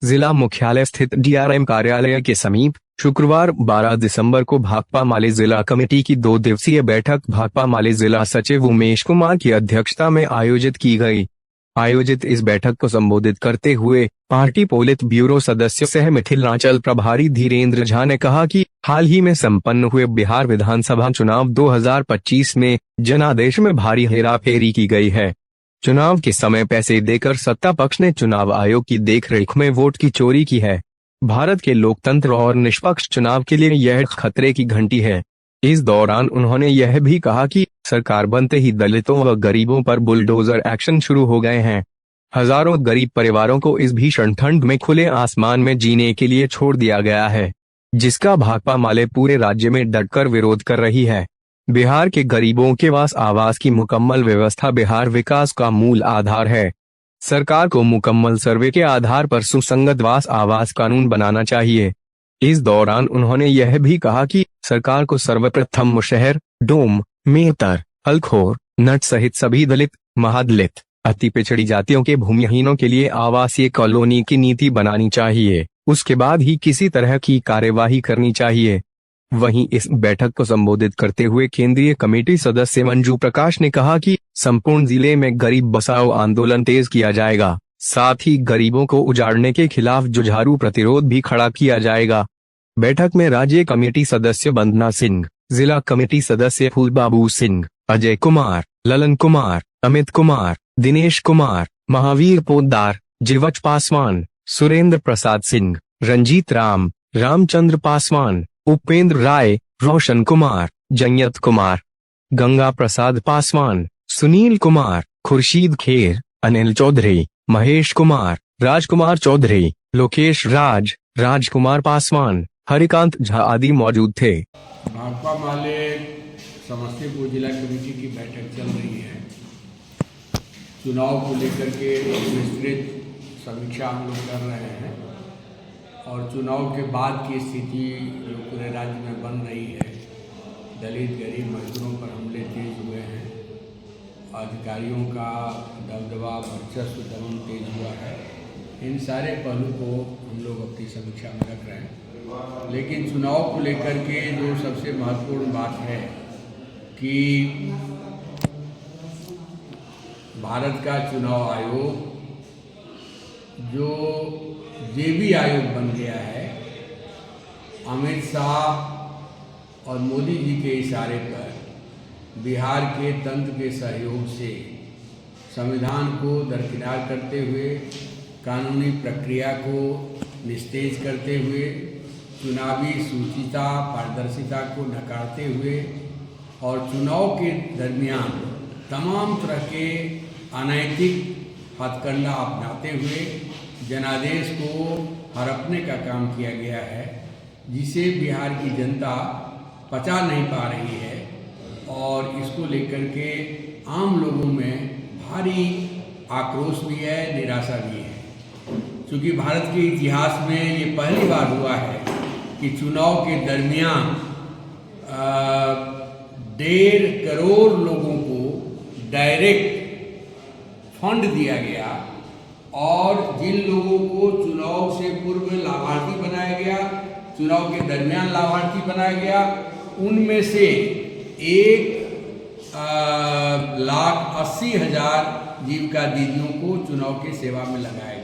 जिला मुख्यालय स्थित डीआरएम कार्यालय के समीप शुक्रवार 12 दिसंबर को भाकपा माले जिला कमेटी की 2 दिवसीय बैठक भाकपा माले जिला सचिव उमेश कुमार की अध्यक्षता में आयोजित की गई। आयोजित इस बैठक को संबोधित करते हुए पार्टी पोलित ब्यूरो सदस्य सह मिथिलांचल प्रभारी धीरेन्द्र झा ने कहा कि हाल ही में संपन्न हुए बिहार विधानसभा चुनाव 2025 में जनादेश में भारी हेराफेरी की गई है। चुनाव के समय पैसे देकर सत्ता पक्ष ने चुनाव आयोग की देखरेख में वोट की चोरी की है। भारत के लोकतंत्र और निष्पक्ष चुनाव के लिए यह खतरे की घंटी है। इस दौरान उन्होंने यह भी कहा कि सरकार बनते ही दलितों व गरीबों पर बुलडोजर एक्शन शुरू हो गए हैं। हजारों गरीब परिवारों को इस भीषण ठंड में खुले आसमान में जीने के लिए छोड़ दिया गया है, जिसका भाकपा माले पूरे राज्य में डटकर विरोध कर रही है। बिहार के गरीबों के वास आवास की मुकम्मल व्यवस्था बिहार विकास का मूल आधार है। सरकार को मुकम्मल सर्वे के आधार पर सुसंगत वास आवास कानून बनाना चाहिए। इस दौरान उन्होंने यह भी कहा कि सरकार को सर्वप्रथम मुशहर, डोम, मेहतर, हलखोर, नट सहित सभी दलित, महादलित, अति पिछड़ी जातियों के भूमिहीनों के लिए आवासीय कॉलोनी की नीति बनानी चाहिए। उसके बाद ही किसी तरह की कार्यवाही करनी चाहिए। वहीं इस बैठक को संबोधित करते हुए केंद्रीय कमेटी सदस्य मंजू प्रकाश ने कहा कि संपूर्ण जिले में गरीब बचाओ आंदोलन तेज किया जाएगा। साथ ही गरीबों को उजाड़ने के खिलाफ जुझारू प्रतिरोध भी खड़ा किया जाएगा। बैठक में राज्य कमेटी सदस्य वंदना सिंह, जिला कमेटी सदस्य फूलबाबू सिंह, अजय कुमार, ललन कुमार, अमित कुमार, दिनेश कुमार, महावीर पोद्दार, जीवच पासवान, सुरेंद्र प्रसाद सिंह, रंजीत राम, रामचंद्र पासवान, उपेंद्र राय, रोशन कुमार, जंयत कुमार, गंगा प्रसाद पासवान, सुनील कुमार, खुर्शीद खेर, अनिल चौधरी, महेश कुमार, राजकुमार चौधरी, लोकेश राज, राजकुमार पासवान, हरिकांत झा आदि मौजूद थे। भाकपा माले समस्तीपुर जिला कमेटी की बैठक चल रही है। चुनाव को लेकर के विस्तृत समीक्षा हम लोग कर रहे हैं और चुनाव के बाद की स्थिति जो पूरे राज्य में बन रही है, दलित गरीब मजदूरों पर हमले तेज हुए हैं, अधिकारियों का दबदबा वर्चस्व दमन तेज हुआ है, इन सारे पहलू को हम लोग अपनी समीक्षा में रख रहे हैं। लेकिन चुनाव को लेकर के जो सबसे महत्वपूर्ण बात है कि भारत का चुनाव आयोग जो जेबी आयोग बन गया है, अमित शाह और मोदी जी के इशारे पर बिहार के तंत्र के सहयोग से संविधान को दरकिनार करते हुए, कानूनी प्रक्रिया को निस्तेज करते हुए, चुनावी शुचिता पारदर्शिता को नकारते हुए और चुनाव के दरमियान तमाम तरह के अनैतिक हथकंडा अपनाते हुए जनादेश को हड़पने का काम किया गया है, जिसे बिहार की जनता पचा नहीं पा रही है और इसको लेकर के आम लोगों में भारी आक्रोश भी है, निराशा भी है। क्योंकि भारत के इतिहास में ये पहली बार हुआ है कि चुनाव के दरमियान 1.5 करोड़ लोगों को डायरेक्ट फंड दिया गया और जिन लोगों को चुनाव से पूर्व लाभार्थी बनाया गया, चुनाव के दरमियान लाभार्थी बनाया गया, उनमें से 1,80,000 जीविका दीदियों को चुनाव के सेवा में लगाया गया।